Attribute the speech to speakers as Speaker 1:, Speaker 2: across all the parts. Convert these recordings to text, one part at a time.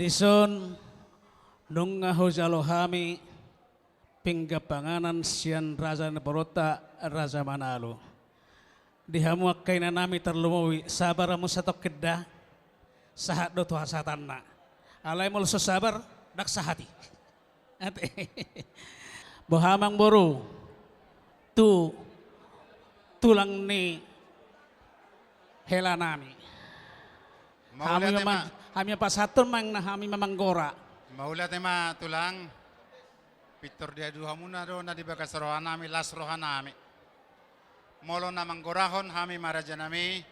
Speaker 1: Dison nung ngahojalohami pinggapanganan sian Raja Nabarota Raja Manalo. Dihamuak kay na nami terlumawi sabar mo sa tokeda sahat do tuha satanna. Alay mo so sabar dak sahati. Bohamang boru tu tulang ni hela nami. Kami pasatun mang na kami mamanggora.
Speaker 2: Maulat ma tulang pitor dia duha muna do na di bakas rohan nami las rohan nami. Molo na manggorahon kami maraja nami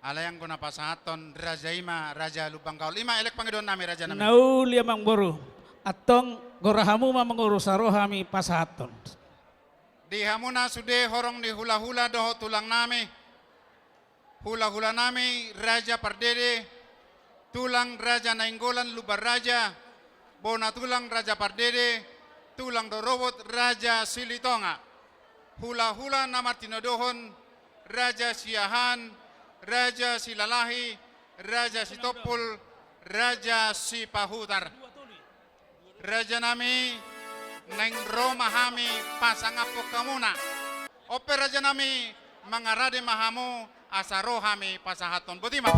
Speaker 2: alayang ko na pasaton raja ima raja Lubanggaol ima elek pangidon nami raja nami.
Speaker 1: Nauli mang boru atong gorahamu mamangurus kami pasatun.
Speaker 2: Di hamuna sude horong di hula-hula doho tulang nami. Hula-hula nami raja Pardede tulang Raja Nainggolan Lubar Raja, bona tulang Raja Pardede, tulang Dorobot Raja Silitonga, hula-hula na Martinodohon, Raja Siahan, Raja Silalahi, Raja Sitopul, Raja Sipahutar. Raja nami neng Roma hami pasangapo kamuna. Ope Raja nami mangarade mahamu asaro hami pasahaton butima.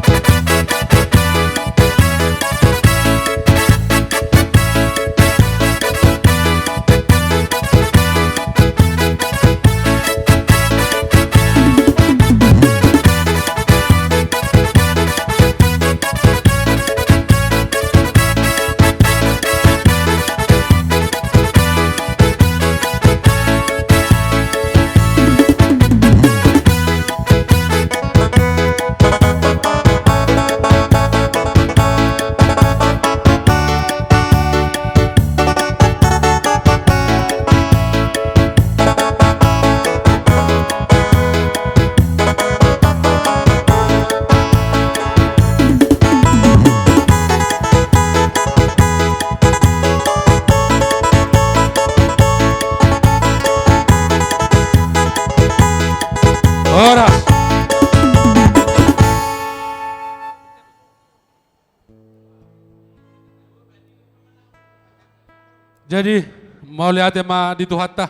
Speaker 3: Jadi mau lihat ma dito hatta,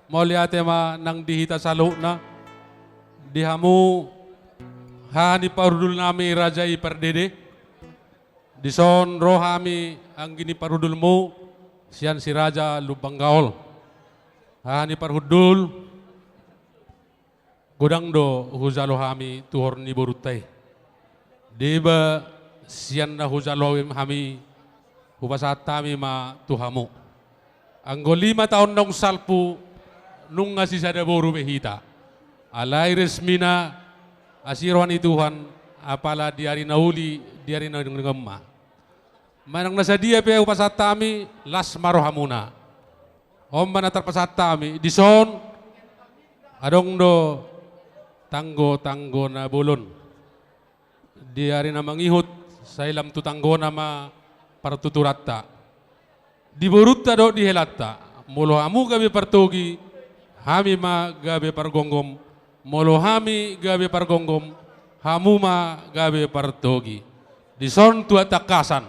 Speaker 3: mau lihat ma nang dihita salo na dihamu hani parudul nami Raja Ipardede dison rohami ang gini parudul mo sian si Raja Lubanggaol hani parudul godang do huzalo hami tuhor ni borutay diba sian na huzalo hami hubasatami ma tuhamu. Anggo 5 tahun nong salpu nung nga si Sadaboru behita. Alay resmina asiruan ituhan apala diari nauli diari na ngemma. Manang nasa dia pe upasatami las marohamuna. Omba na tarpasatami dison adong do tanggo na bulon. Diari na mangihut sa ilam tutanggo na ma partuturatta. Di borutta do di helatta molo hamu gabe partogi hami ma gabe pargonggom molo hami gabe pargonggom hamu ma gabe partogi di son tua takasan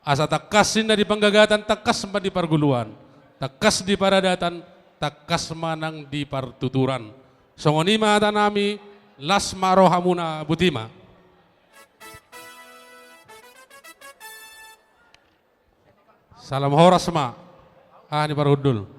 Speaker 3: asa takasin dari penggagatan takas ma di parguluan takas di paradatan takas manang di partuturan songonima tanami las maro hamuna butima. Salam horas ma, ani parudul.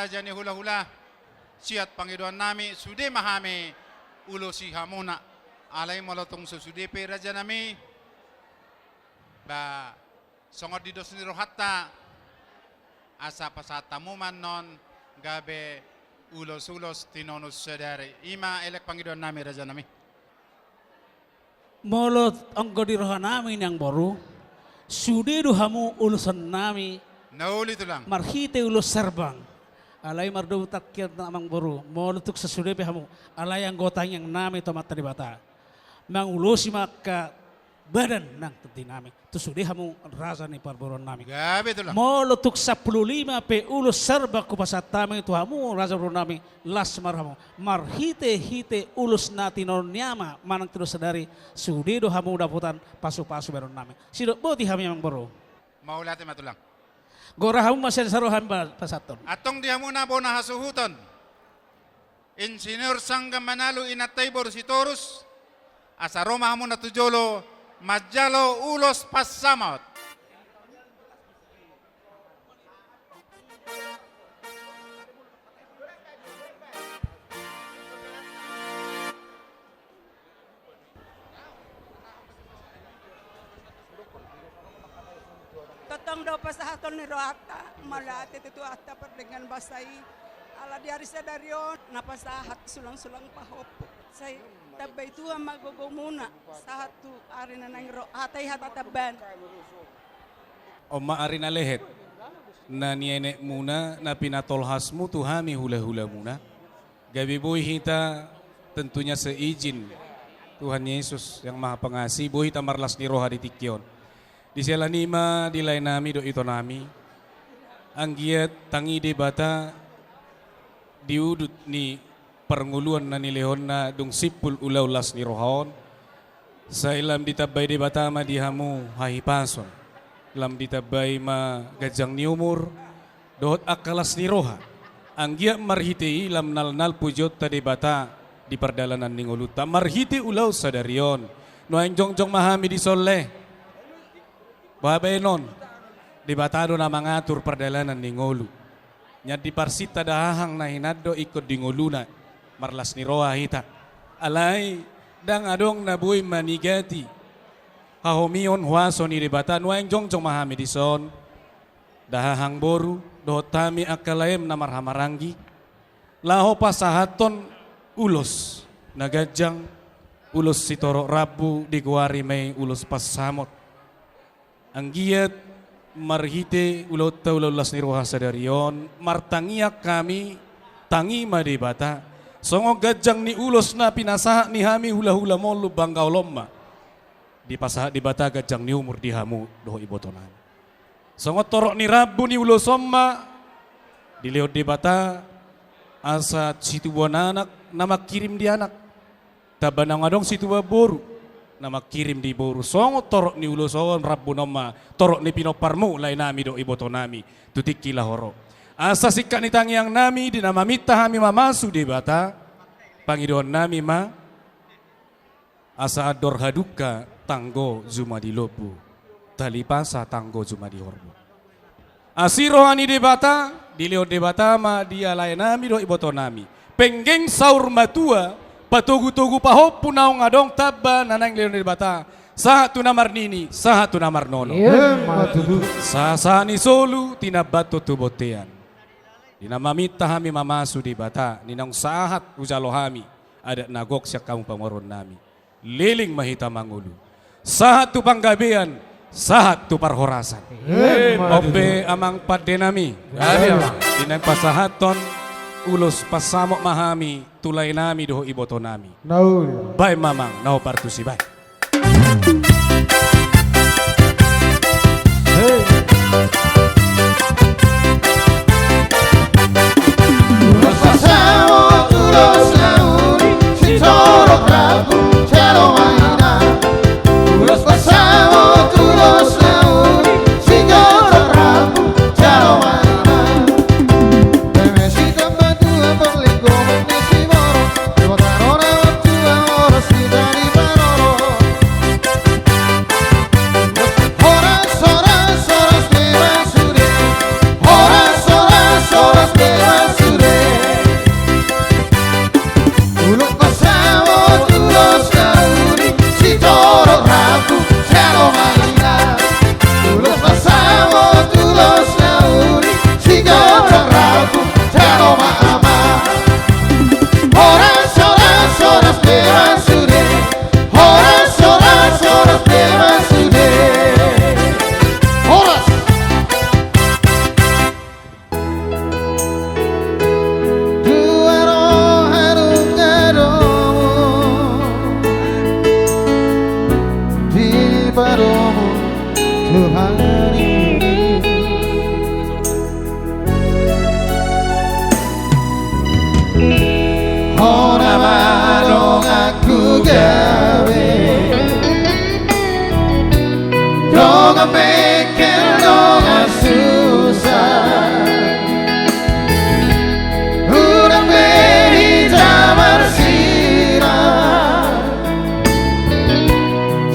Speaker 2: Raja ni hula-hula siat pangiduan nami sude mahami ulo si hamuna alay molotong susude pe raja nami ba Songod didos ni rohatta asa pasatamuman non gabe ulos-ulos tinonus sadari. Ima elek Panginoon nami raja nami.
Speaker 1: Molot ang gadirohan namin yang baru, sudido hamu ulusan nami,
Speaker 2: Nauli ito lang.
Speaker 1: marhite ulus serbang. Alay mardo takyat na amang baru, molotuk sa sudipe hamu, alay ang gotang yang nami tomat tadi bata. Mang ulusi maka badan nang tadi nami, tu sudi hamu raza ni parboron nami.
Speaker 2: Gabi ito lang.
Speaker 1: Molotuk 15 pe ulus serba ku pasatami tu hamu raza ron nami las marhamu. Marhite ulus nati non nyama manang terus sadari sudido hamu daputan pasu-pasu beron nami. Sido boti hamu yang baru.
Speaker 2: Maulati matulang.
Speaker 1: Gora hamu masih saruhan pasaton.
Speaker 2: Atong diha muna po nahasuhuton. Insinyur Sangga Manalo inatay Borsitorus. Asa Roma hamu natujolo. Majalo ulos pasamot.
Speaker 4: Totong daw pa sa hatol ni Roata, malati ito ata pa dengan basay. Ala diari sa daryon, napasahat sulang-sulang pahopo. Say, tabay ito ang magugo muna. Sa hatu, ari na nang hatay hatataban.
Speaker 5: O maari na lehet na niene muna na pinatolhas mo tuhami hula-hula muna. Gabi boy hita tentunya seizin Tuhan Yesus yang Maha Pengasih boy hita marlas ni roha di tikyon. Di sela nima di lain nami do ito nami. Anggiat tangi de bata diudut ni pernguluan na nilehon na dung sipul ulaw las ni rohaon. Sa ilam ditabay de bata ma dihamu hahipason. Lam ditabay ma gajang ni umur dohot akalas ni roha. Anggia marhiti lam nal pujot tadi bata di perdalanan ninguluta marhiti ulaw sadarion. No ang jongjong mahami di soleh. Babenon di batado na mangatur perdalanan ningulu. Nya di parsita dahang na hinado ikut di nguluna marlas ni roha hita. Alay dang adong nabuy manigati. Hahomion huaso ni ribatan waeng jongjong mahami di son. Dahang boru dohotami akalayem na marhamaranggi. Laho pasahaton ulos nagajang ulos sitoro rabu di guari may ulos pasamot. Anggiat marhite ulot taulas ni roha sadarion martangiak kami tangi madibata songo gajang ni ulos na pinasaha ni hami hula-hula molu banggaw lomma di pasaha di bata gajang ni umur di hamu doho ibotonan songo torok ni rabu ni ulos somma di leot di bata asa situ anak nama kirim di anak tabanang adong situ boru nama kirim di boru songo torok ni ulo songon rabu nama torok ni pinoparmu lain nami do iboto nami tutik kila horo asa sikka ni tangiang nami di nama mita hami mamasu di bata pangidon nami ma asa ador haduka tanggo zuma di lobu talipasa tanggo zuma di horbo asiro ani di bata di leo di bata ma dia lain nami do iboto nami penggeng saur matua patugu-tugu pahop punaw ngadong taba nanang leon di bata satu namar nini satu namar nono sasani solu tinabato tubotean dinamamita hami mamasu di bata ninang sahat ujalohami ada nagok siya kamu pamoron nami liling mahita mangulu sahat tu panggabean sahat tu parhorasan obe amang padde nami dinang pasahaton ulos pasamok mahami tulay nami doho iboto nami. Bay mamang nao partusi bay.
Speaker 6: Ulos pasamok, ulos nauni, si toro prabu, cielo maina. Ulos pasamok, ulos nauni, si toro prabu, cielo maina. Ulos pasamok, ulos nauni, padamu Tuhan ini. Ora barong aku gawe dong mikir dong susah udah beri jamar sirah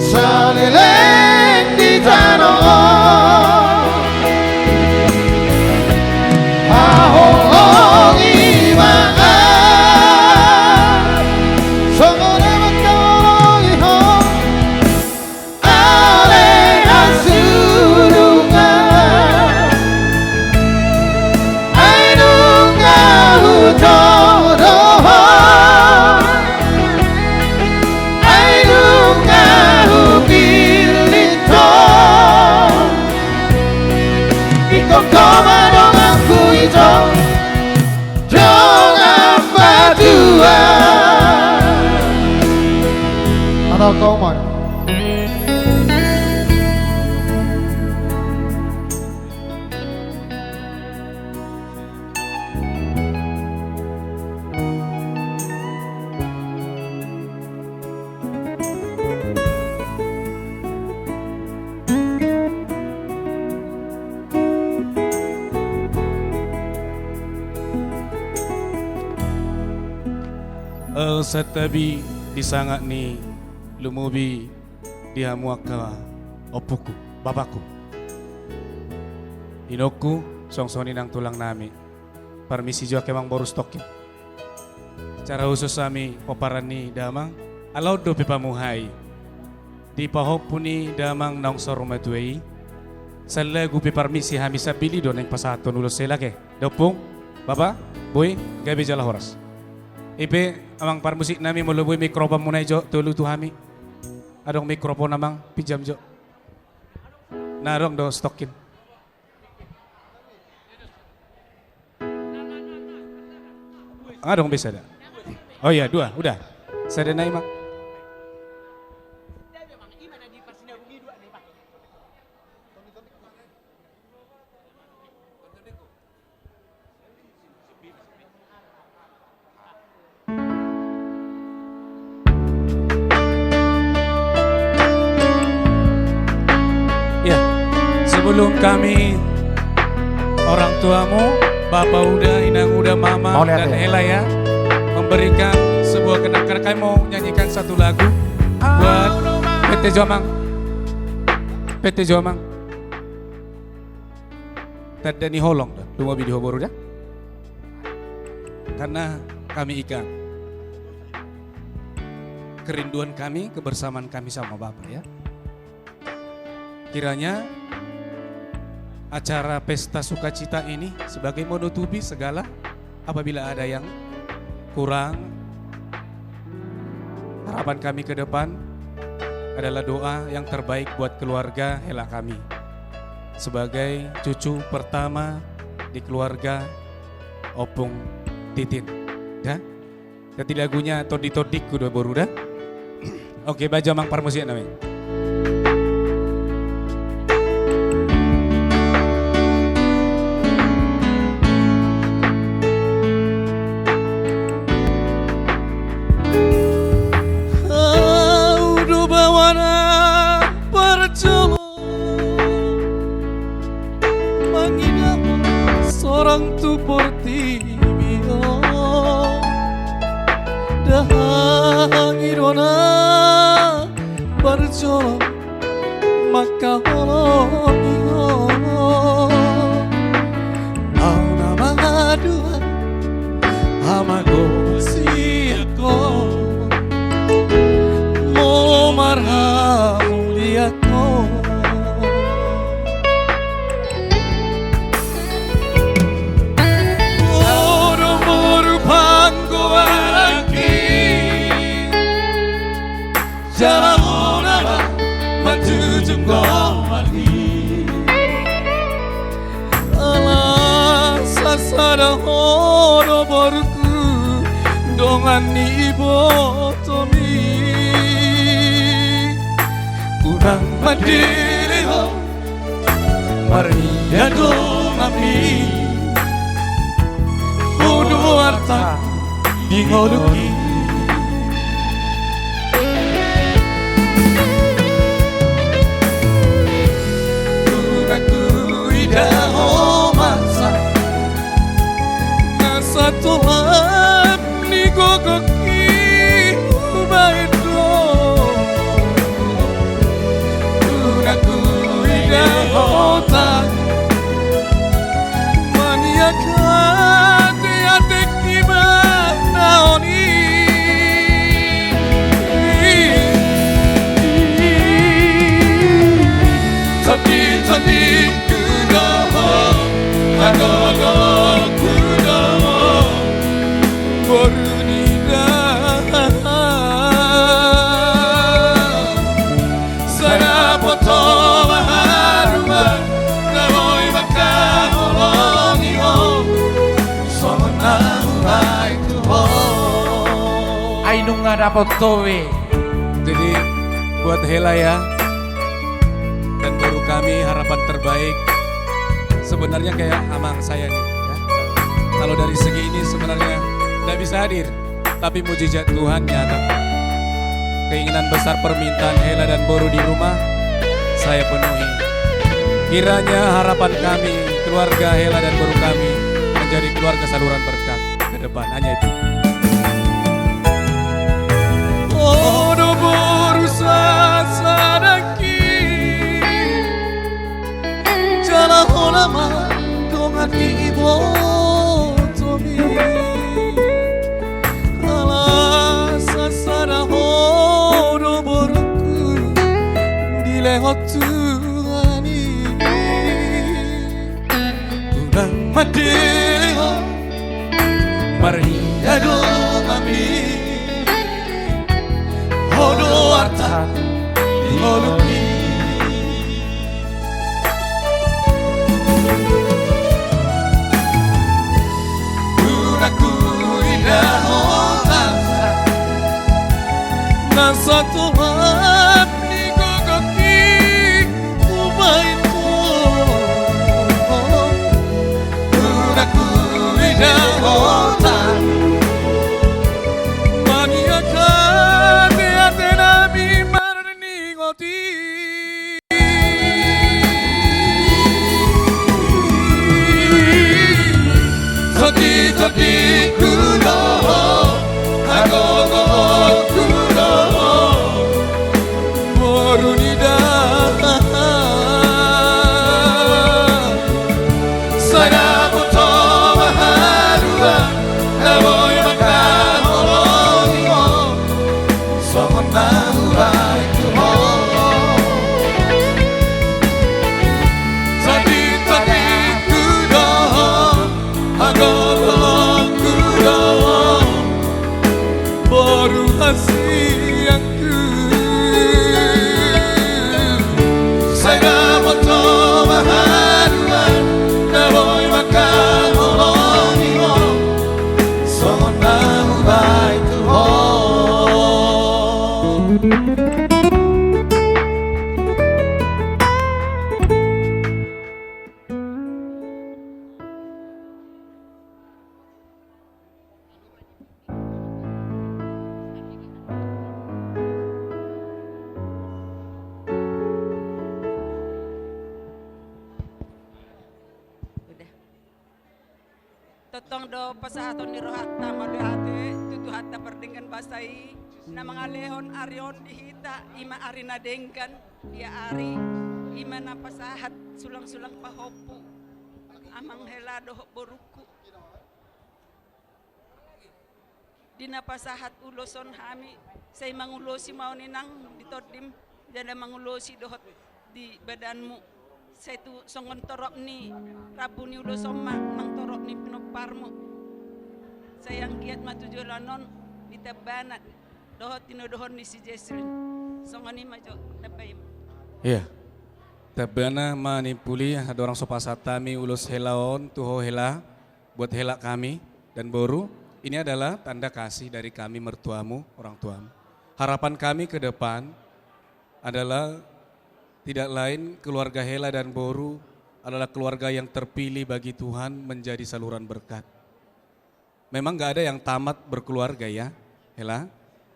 Speaker 6: salileng di tanah ahong iman Ada kau mai.
Speaker 5: Setabi disangak ni lumubi dihamuaka opuku babaku inoku songsoni nang tulang nami permisi juga kemang boru stokin cara khusus kami poparani damang alau do pepamuhai di pahopuni damang nangsor rumatuei sala gupi permisi hamisa bili do neng pasaton ulo selake dopung baba boy gabi jala horas ipe amang parmusik nami mulubui mikrofon munai jo tulu tu hami adong mikrofon amang pinjam jo narong do stokin adong bisa dah oh iya dua udah saya denai mak sebelum kami orang tuamu, bapak udah, inang udah, mama dan Ella ya memberikan sebuah kenangan. Kami mau nyanyikan satu lagu buat PT Jomang. PT Jomang. Tadi ni holong dah, dua video baru dah. Karena kami ikan kerinduan kami, kebersamaan kami sama bapak ya. Kiranya acara pesta sukacita ini sebagai menutupi segala apabila ada yang kurang. Harapan kami ke depan adalah doa yang terbaik buat keluarga Ella kami sebagai cucu pertama di keluarga Opung Titin ya. Jadi lagunya Todik udah baru dah. Oke, baca mang parmusik namanya.
Speaker 7: Seorang tu portimio dahang irona berjolong maka holongiho au nama dua amago siako mo marhamu liako jalan orang menjunjung lagi alas sasada horo borku dongan ni botoni Urang madiriho Mariado ngami Hudu arta Dingoluki Turaku idaho masa Nasa Tuhan ni gogoki Ubaito Turaku idaho tak Maniakate ateki naoni Tadi kudoho Agogo kudoho Borunida Sarapoto maharuma Namoi makaholongi ho Sona urai tuho
Speaker 8: Ay nung nga dapat towe.
Speaker 5: Jadi buat Hela ya dan baru kami harapan terbaik sebenarnya kayak amang saya nih ya. Kalau dari segi ini sebenarnya tidak bisa hadir, tapi mujizat Tuhan nyata. Keinginan besar permintaan Hela dan Boru di rumah saya penuhi. Kiranya harapan kami, keluarga Hela dan Boru kami menjadi keluarga saluran berkat ke depan, hanya itu.
Speaker 7: Odo borusa sadaki Jala honama dongan ibo tomi Ala sasara odo boruku Dilehotuani Urang madeho Mariado mami Hodo arta Dingoluki Turaku idaho nasa Nasa Tuhan ni gogoki Ubaito Turaku idaho nasa Tadi kudoho Agogo kudoho Borunida Sarapoto maharua Namoy makaholongi mo Sona urai tuho Tadi kudoho Agogo kudoho Boru hasiangku Saya moto maharua Namoy makaholongi mo Sona urai tuho
Speaker 4: Totong do pasahaton ni rohatta malihate tutu hatta perdengkan basai na mga lehon arion dihita ima ari na dengkan dia ari ima na pasahat sulang-sulang pahopo amang helado boruku dina pasahat uloson hami say mangulosi mau ninang ditodim jada mangulosi dohot di badanmu saya tu songon torok ni rabu ni ulo soma mang torok ni pinoparmo sayang giat matujolanon di tabanat dohot tinodohon ni si Jesrin songon ni majo tabayim.
Speaker 5: Iya. Tabana manipuli ada orang sopasatami ulus helaon tuho hela buat hela kami dan Boru. Ini adalah tanda kasih dari kami mertuamu, orang tuamu. Harapan kami ke depan adalah Tidak lain keluarga Hela dan Boru adalah keluarga yang terpilih bagi Tuhan menjadi saluran berkat. Memang gak ada yang tamat berkeluarga ya, Hela.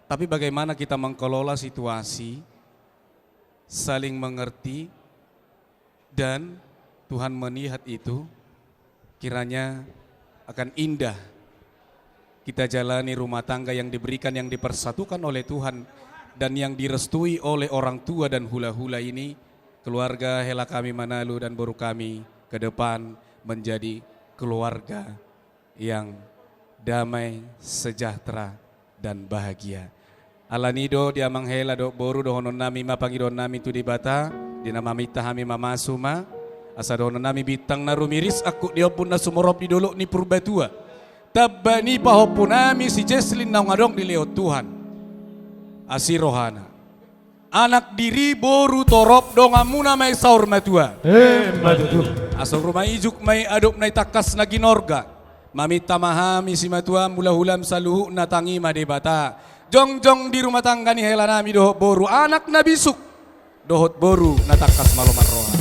Speaker 5: Tapi bagaimana kita mengelola situasi, saling mengerti, dan Tuhan melihat itu, kiranya akan indah kita jalani rumah tangga yang diberikan, yang dipersatukan oleh Tuhan, dan yang direstui oleh orang tua dan hula-hula ini. Keluarga Hela kami Manalu dan Boru kami ke depan menjadi keluarga yang damai, sejahtera, dan bahagia. Alanido diamang Hela do Boru dohonon nami mapangidon nami tu di bata, dinamamita hami mamasuma, asa dohonon nami bitang narumiris aku diopun na sumorop di dolok ni purbatua. Tabani pahopun nami si Jesslyn na ngadong di leo Tuhan. Asirohana anak diri Boru torop dongamuna may saur matua asal rumah ijuk may adop na itakas na ginorga mamita mahami si matua mula hulam saluhu na tangi madebata jong di rumah tangga ni Hela nami dohot Boru anak na bisuk dohot Boru na takas maloman roha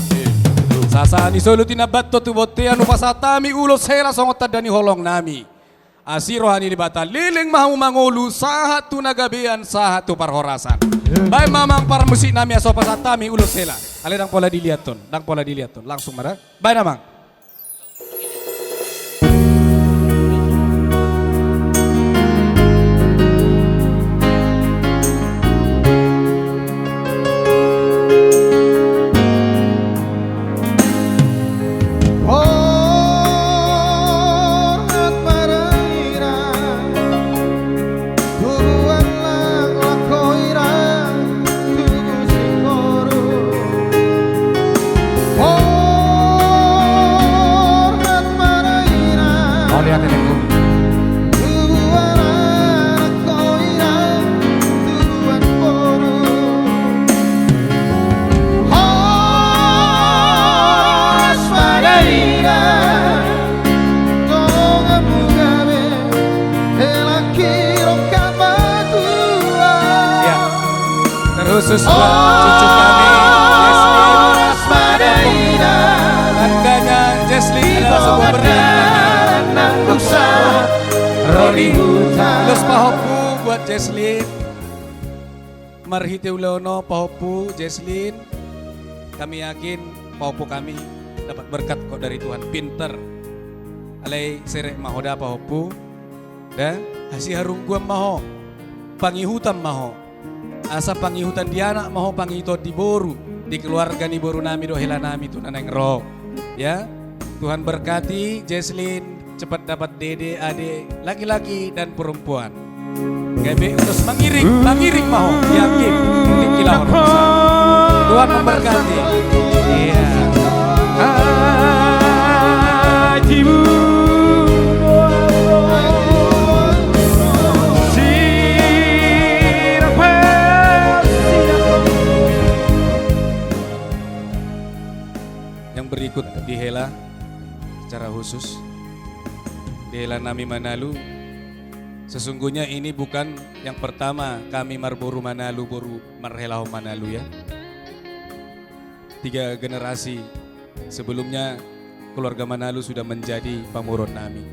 Speaker 5: sasani solo tinabato tu bote anu pasatami ulos Hela songot tadani holong nami asirohani di bata liling mahu mangolu sahat tu nagabean sahat tu parhorasan. Baik mamang para musik nami aso pasatami ulos Hela. Ale dang pola dilihat ton, langsung marah. Baik namang. Khusus buat cucu kami Jesslyn. Tandanya Jesslyn adalah sebuah berat Roni Los pahopu buat Jesslyn. Marhite ulono pahopu Jesslyn. Kami yakin pahopu kami dapat berkat kok dari Tuhan. Pinter alay serek mahoda pahopu da hasi harung gua maho pangihutan maho asa pangihutan di anak maho pangihito di Boru di keluarga ni Boru nami do Hela nami tu naneng ro ya. Tuhan berkati Jesslyn cepat dapat dede ade laki-laki dan perempuan gabe terus mengiring maho yakin kilauan Tuhan memberkati iya hajibu berikut di Hela secara khusus di Hela nami Manalu. Sesungguhnya ini bukan yang pertama kami Marboru Manalu Boru Marhelao Manalu ya. 3 generasi sebelumnya keluarga Manalu sudah menjadi pamuron nami.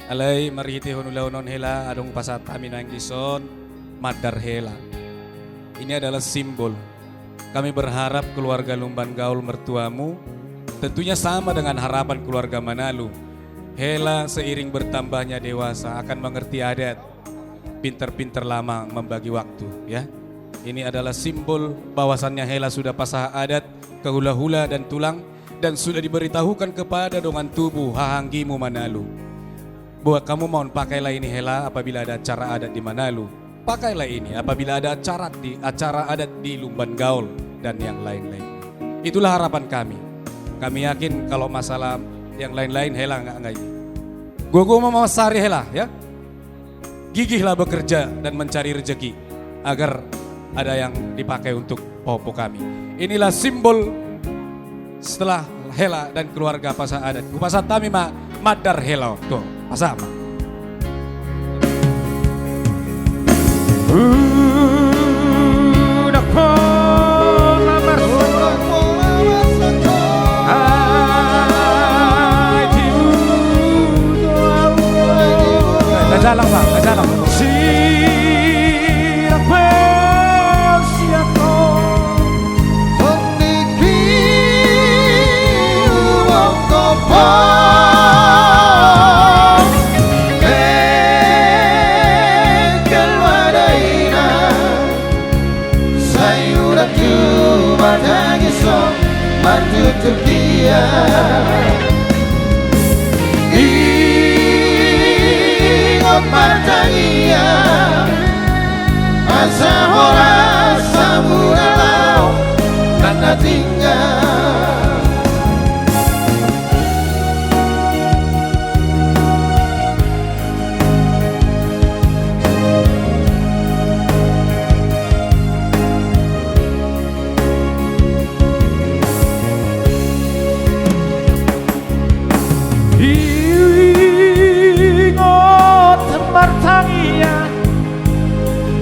Speaker 5: Alay marhite honulaonon Hela adong pasatami nang ison Madar Hela. Ini adalah simbol. Kami berharap keluarga Lumban Gaul mertuamu tentunya sama dengan harapan keluarga Manalu. Hela seiring bertambahnya dewasa akan mengerti adat, pinter-pinter lama membagi waktu ya. Ini adalah simbol bahwasannya Hela sudah pasah adat ke hula-hula dan tulang dan sudah diberitahukan kepada dongan tubuh hahanggimu Manalu. Buat kamu mohon pakailah ini Hela apabila ada acara adat di Manalu. Pakailah ini apabila ada acara adat di Lumban Gaul dan yang lain-lain. Itulah harapan kami. Kami yakin kalau masalah yang lain-lain Hela enggak ini. Gua mau sari Hela ya. Gigihlah bekerja dan mencari rezeki agar ada yang dipakai untuk popo kami. Inilah simbol setelah Hela dan keluarga pasah adat. Pasah kami Madar Hela tuh pasah apa?
Speaker 6: Udah kau udah cuma tangiso matutup dia ingot martangia asa hora samuralau nana tinggal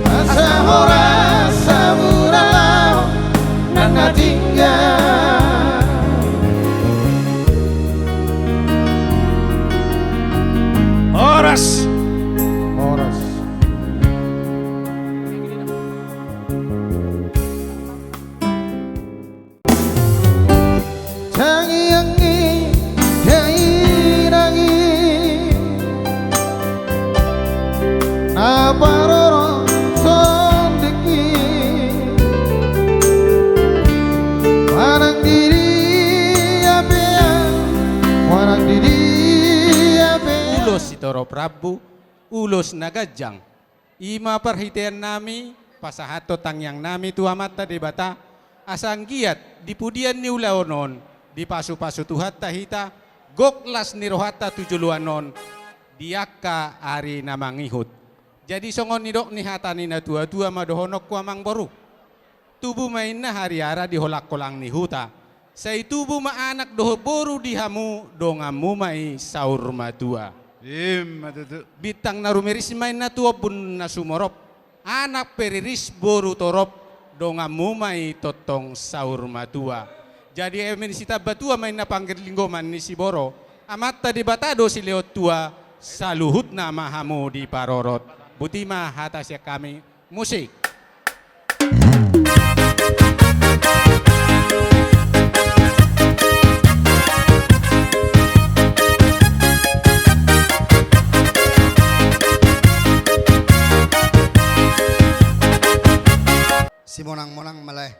Speaker 6: asa hora samuralau nana tinggal
Speaker 5: Oras.
Speaker 6: Oras Tangiangi kairangi Naparoro sondeki Wanang diri apean Wanang diri apean
Speaker 5: Ulos itoro Prabu, ulos nagajang. Ima perhitian nami, pasahato tangyang nami tuamata di bata, asang giat, di pudian ni ulaonon, di pasu-pasu tuhat tahita, goklas ni rohata tujuluanon, diaka ari namangihut. Jadi songon nidok ni hatani na tua-tua madohonok kuamang boru. Tubuh main na hari-ara diholak kolang ni huta. Say tubuh maanak doho boru dihamu, dongamu mai saur matua.
Speaker 2: Matutu.
Speaker 5: Bitang narumiris main na tuwa bun na sumorop. Anak periris boru torop dongamu mai totong saur matua. Jadi emin sita batua main na panggil linggoman ni si boro. Amat tadi batado si leot tua saluhut na mahamu di parorot. Butima hatasya kami musik.
Speaker 9: Si monang-monang malay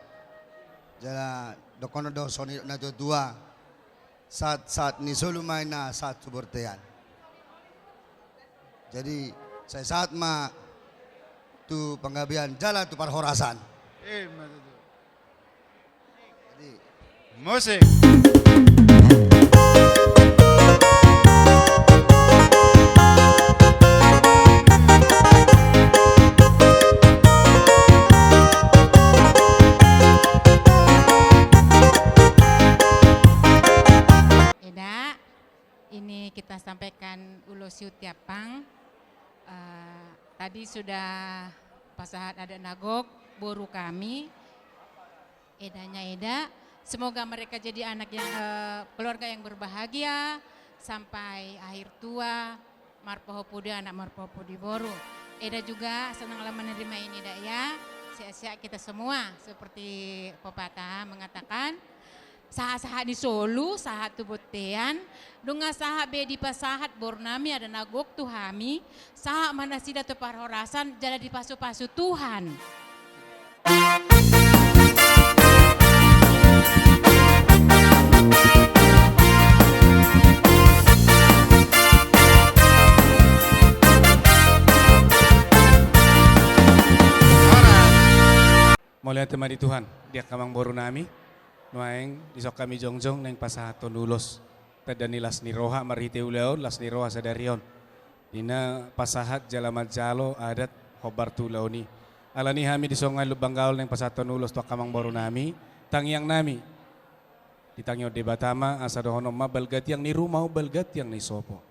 Speaker 9: jala dokono do soni na do dua saat ni solumay na saat subortean jadi saya saat ma tu panggabian jala tu parhorasan
Speaker 2: Matutu.
Speaker 9: jadi
Speaker 2: Musik.
Speaker 10: Eda, ini kita sampaikan ulo siut tiapang. Tadi sudah pasahat ada nagok, boru kami. Edanya Eda, semoga mereka jadi anak yang keluarga yang berbahagia sampai akhir tua. Marpoho pudi anak marpoho pudi boru. Eda juga senanglah menerima ini dak ya. Siap-siap kita semua seperti pepatah mengatakan. Sahat-sahat di Solo, sahat tu botean, dunga sahat be di pasahat bornami ada nagok tuhami, sahat mana sida tu parhorasan jala di pasu-pasu Tuhan.
Speaker 5: Mulai temani Tuhan, dia kamang boru nami. Nuaing disok kami jongjong neng pasahaton ulos. Tada nilas ni roha marhite uleon las ni roha sadarion. Dina pasahat jalamat jalo adat hobar tulaoni. Alani hami disongan lubang gaul neng pasahaton ulos tua kamang boru nami. Tangyang nami. Ditangyo debatama asa dohono ma balgat yang ni rumau balgat yang ni sopo.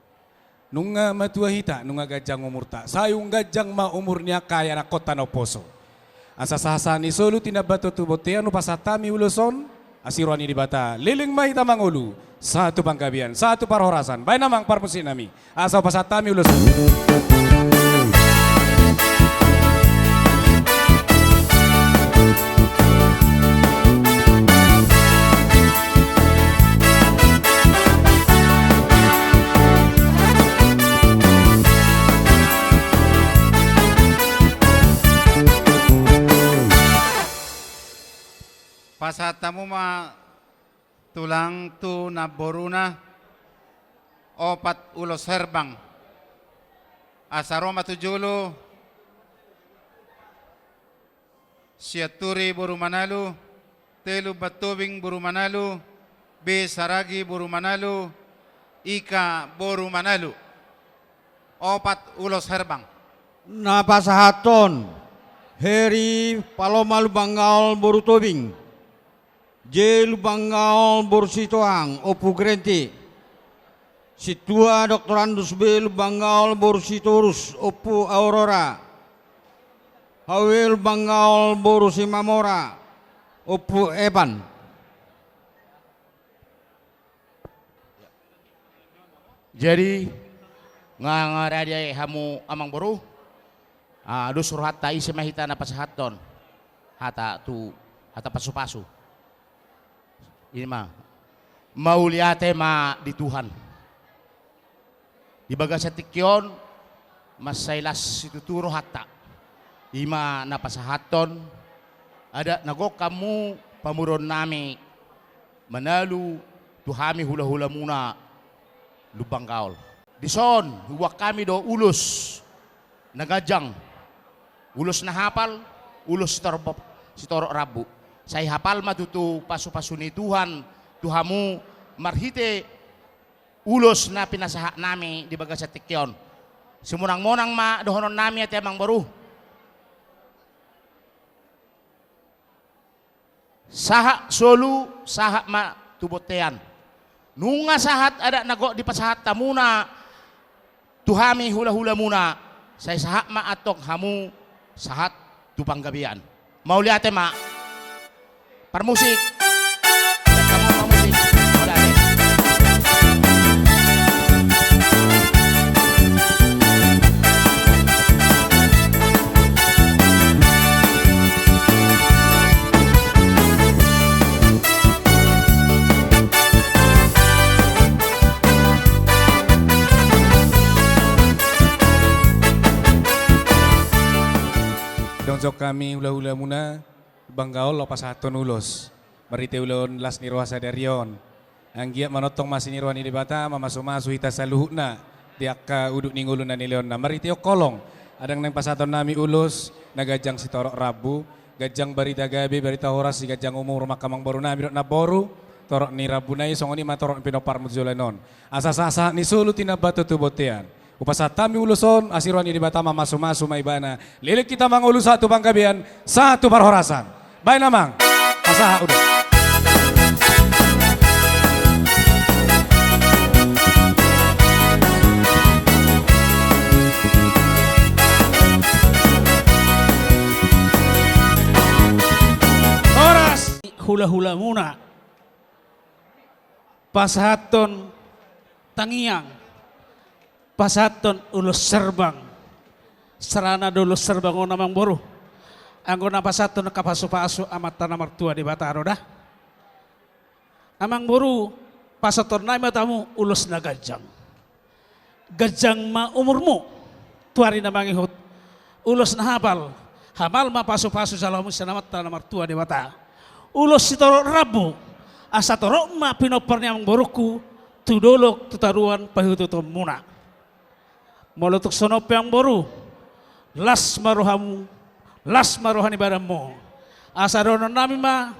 Speaker 5: Nunga matua hita nunga gajang umur ta. Sayung gajang ma umurnya kaya na kota no poso. Asa sahasani Solo tinabato tubotean no pasatami uloson. Asirwani di bata, liling mahita mangulu, satu panggabian, satu parhorasan, baik namang parmusin nami, asal pasatami ulus.
Speaker 2: pasatamu ma tulang tu na boruna opat ulos herbang asaroma tujulo siaturi boru manalu telu batubing boru manalu be saragi boru manalu ika boru manalu opat ulos herbang
Speaker 11: Napasahaton Heri Paloma Lubanggaol Boru Tobing J Lubanggaol Boru Situang Opu Grenti Situa Dr. Andus B Lubanggaol Boru Sitorus Opu Aurora Hawil Lubanggaol Boru Simamora Opu Eban.
Speaker 8: Jadi ngaradia hamu amang boru adu suruh hatta isi mahita na pasahaton hata pasu-pasu ini mah mau liate ma di Tuhan di bagas tikyon masailas itu turu hatta ima na pasahaton ada nagok kamu pamuron nami manalu tuhami hula-hula muna Lubanggaol dison huwak kami do ulus nagajang ulus na hapal ulus sitorok rabu say hapal matutu pasu-pasu ni Tuhan Tuhamu marhite ulus na pinasaha nami di bagas tikyon sumunang-monang ma dohonon nami at emang baru saha solu saha ma tubotean nunga sahat ada nago di pasahat tamuna tuhami hula-hula muna say saha ma atok hamu sahat tupang gabian mau lihat ma permusik kamu musik
Speaker 5: Dongcok kami hula-hula muna Banggaol lopas haton ulos marite ulon las nirwa sadarion anggiat manotong masih nirwa ni dibata mamasu-masu hita saluhuna diakka uduk ningulun na nileon na marite kolong adang nang pasaton nami ulos nagajang si torok rabu gajang barita gabi barita horas si gajang umur makamang boru nami na boru torok ni rabu na isong ni matorok pinopar muzulanon asa-asa ni sulu tinabatu tubotean upasatami uluson asirwan ini batama masu-masu maibana lilik kita mangulu satu bangkabian satu parhorasan baik namang pasaha udah
Speaker 1: Horas hula-hula muna pasahaton tangiang pasaton ulus serbang serana dulu serbang namang boru anggona pasaton kapasu-pasu amat tanah mertua di Bataro dah amang boru pasaton naik matamu ulus na gajang ma umurmu tuari namang ihut ulus na hapal ma pasu-pasu salamu sanamat tanah mertua di Bata ulus sitorok rabu asa torok ma pinopar namang boruku tudolok tutaruan pahututum muna molotuk sonop yang baru las maruhani baramu asarono nami ma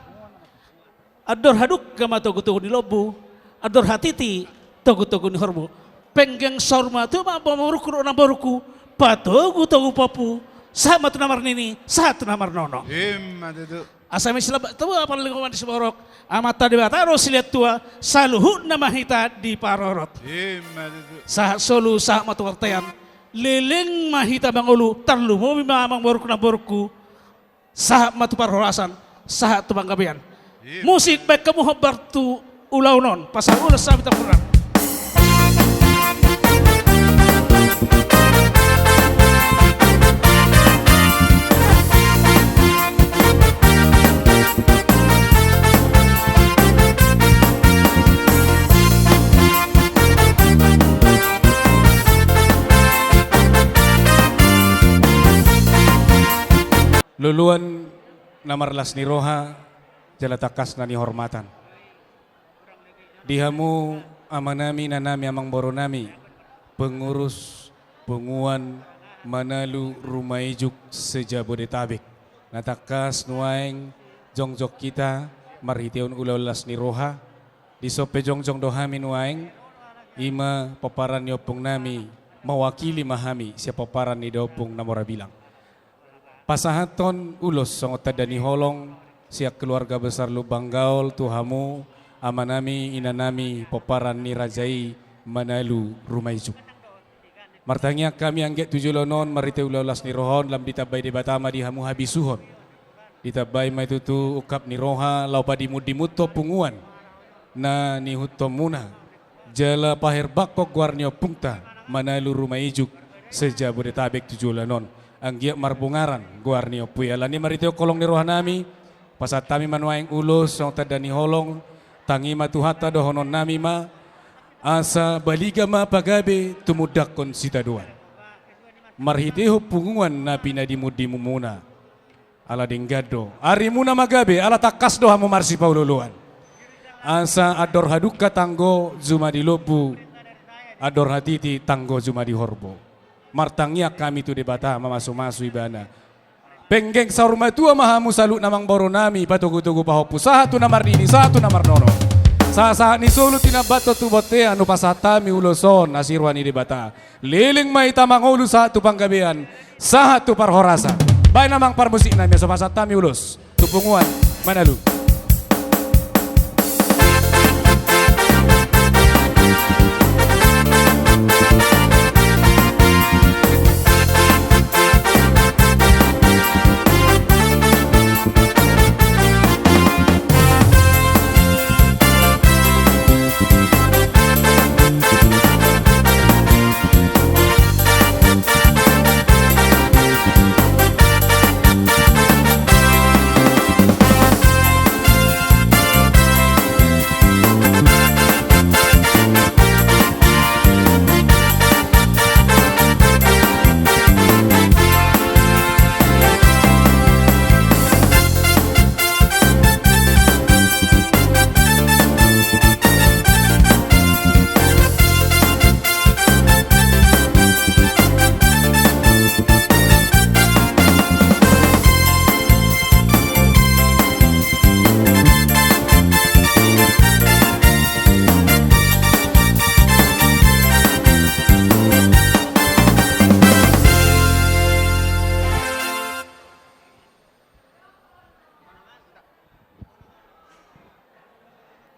Speaker 1: ador haduk kama togu-togu di lobu ador hatiti togu-togu di horbu penggeng sorma tu ma bamuruku na baruku patogu-togu papu sama tu namar nini satu namar nono asami silab tu apa lingkungan di Seborok amata di Bataro siliat tua saluhu nama hita di Parorot sah solu sah matu wartayan liling mahita bangulu tarlumu mamang borku na borku sah matu parhorasan sah tu banggabian musik baik kamu hobar tu ulaunon pasal ulas sabita puran
Speaker 5: luluan namarlas ni Roha jala takas na ni hormatan. Dihamu amanami nanami amang boro nami, pengurus penguan Manalu Rumaijuk sejabodetabek. Natakas nuaing jongjok kita marhiteun ulaulas ni roha, di sope jongjong dohami nuaing ima paparan ni opong nami mawakili mahami siapa paparan ni dopong namora bilang. Pasahaton ulos songot tadani holong siak keluarga besar Lubang Gaul tuhamu amanami inanami paparan ni Rajai Manalu Rumaijuk. Martanya kami angget 7 lonon marite ulaulas ni rohon lam ditabay di batama di hamu habisuhon. Ditabay maitutu ukap ni roha lau padimut-dimut to punguan na ni hutom muna jala pahir bakok guarnio pungta Manalu Rumaijuk sejabodetabek 7 lonon. Anggiak marbungaran guarnio puyala ni mariteo kolong ni roha nami pasat tami manuaing ulos song tadani holong tangi matuhata dohonon nami ma asa baliga ma pagabe tumudak kon sita duan marhiteho punguan na pinadimudi mumuna ala denggado ari muna magabe ala takas doha mo marsi paululuan asa ador haduka tanggo zuma di lobu ador hatiti tanggo zuma di horbo martangnya kami tu debata mamasu-masu ibana penggeng saurma tua mahamu salut namang boro nami patugu-tugu pahopu satu namar dini satu namar nono saat ni solo tinabato tu bote anu pasatami uloson asirwani debata liling mai tamang ulu satu panggabean satu parhorasa baik namang parmusik nami so pasatami ulos tupunguan Manalu.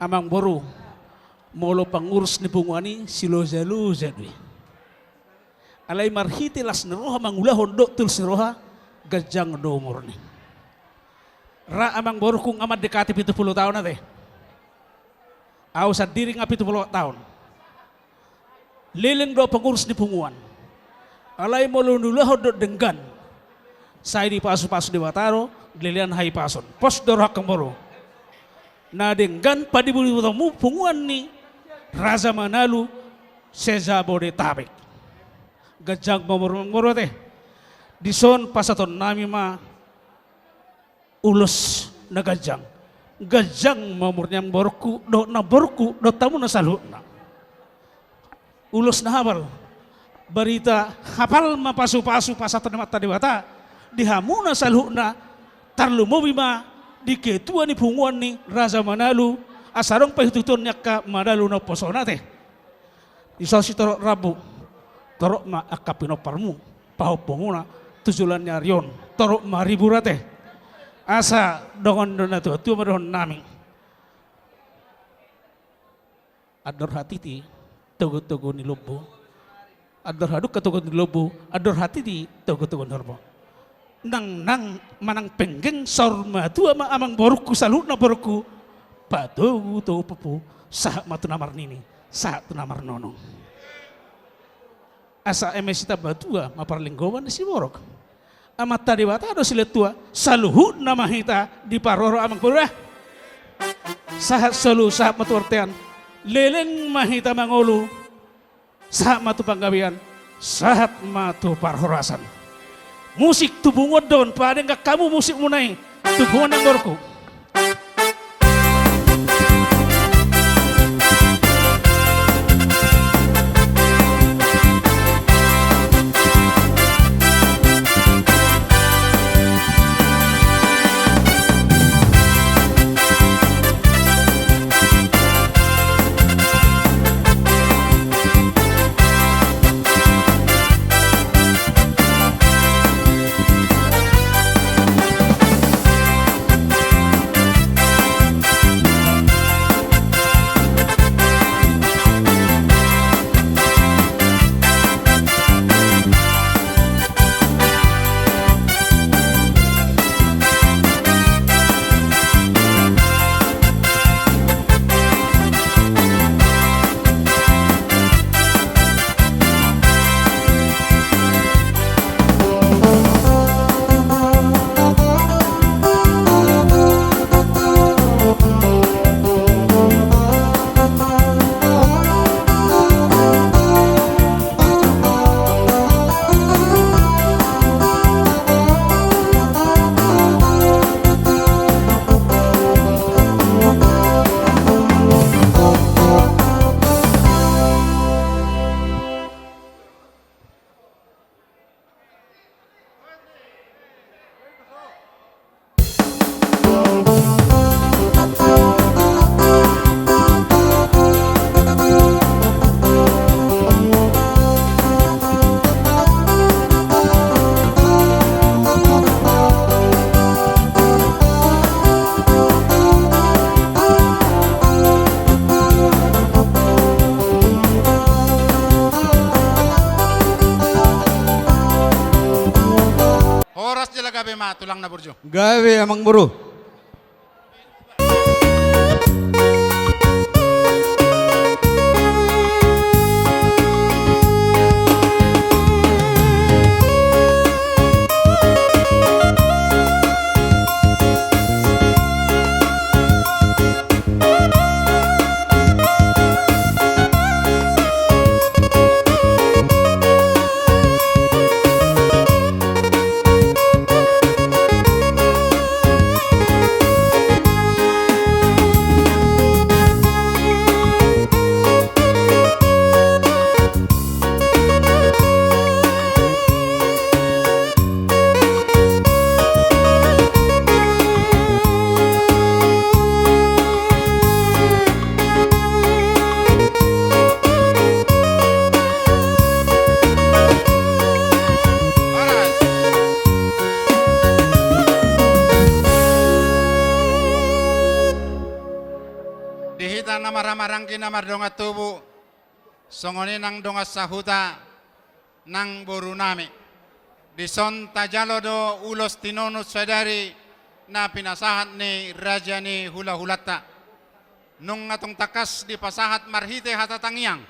Speaker 1: Amang boru molo pangurus ni punguani siloza-loza dui. Alai marhiti las neroha mangulah hondok tul siroha gajang domor ni. Ra amang boru kung amat dekati 70 tahun nate. Au sadiri nga 70 tahun. Liling do pangurus ni punguan. Alai molo nulah hondok denggan. Saya di pasu-pasu di Wataro, lilian hai pason. Pos dorhak kemboro. Na denggan padibuli utamu punguan ni Raja Manalu sejabodetabek. Gajang mamoro teh. Dison pasaton nami ma ulos na gajang. Gajang mamurnyang borku do na borku do tamu na salutna. Ulos na hafal. Berita hafal mapasu-pasu pasaton mata dewata dihamuna salutna tarlumowi ma di ketua ni punguan ni Raja Manalu asarong pahitutun niya ka Manalu na posona teh. Isa si torok rabu torok ma akapinoparmu pahoponguna tujulan niya riyon torok ma ribura teh. Asa dongon na to tu madon nami. Ador hatiti tugu-tugu ni lobo. Ador haduk katugu ni lobo, ador hatiti tugu-tugu ni lobo. Nang manang penggeng sorma tua ma amang borku salut na borku patugu to pupu sah matu namar nini sah tu namar nono asa emesita batua maparlinggowan si borok amat tadi wata do sile tua saluhut nama hita di paroro amang borah sahat solu sah matu ortean leleng mahita mangolu sah matu panggawian sahat matu parhorasan. Musik tubungon don, padeng kamu musik munai tubungon yang borku.
Speaker 2: ma tulang na burjo.
Speaker 11: Gawe amang buru.
Speaker 2: Dihita na maramarangki na mardonga tubu, songoni nang donga sahuta nang boru nami. Dison tajalo do ulos tinonu sadari na pinasahat ni raja ni hula hulata. Nung atong takas di pasahat marhite hatatangyang.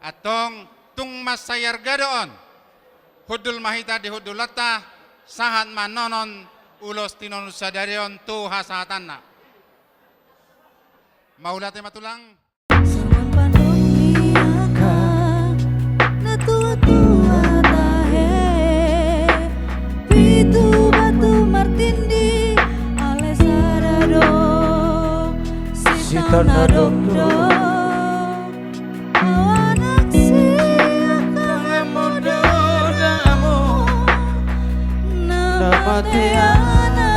Speaker 2: Atong tung masayar gadoon. Hudul mahita di hudulata sahat manonon ulos tinonu sadarion tu hasahatan na. Maulate matulang.
Speaker 12: Sawan pandok niaka na tua-tua tahe Pitu batu martindi ale sarado sitana domdo awanak siakang emodo damu namateana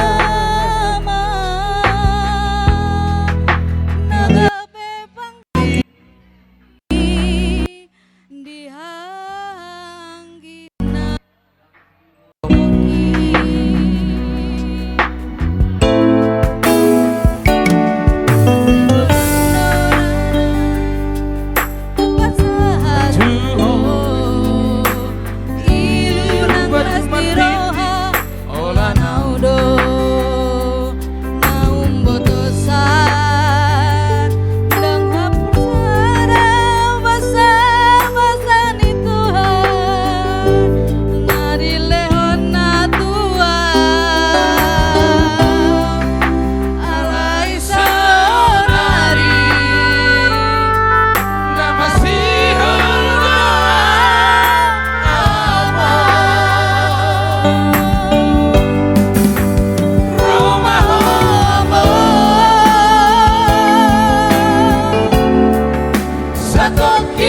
Speaker 6: Satu di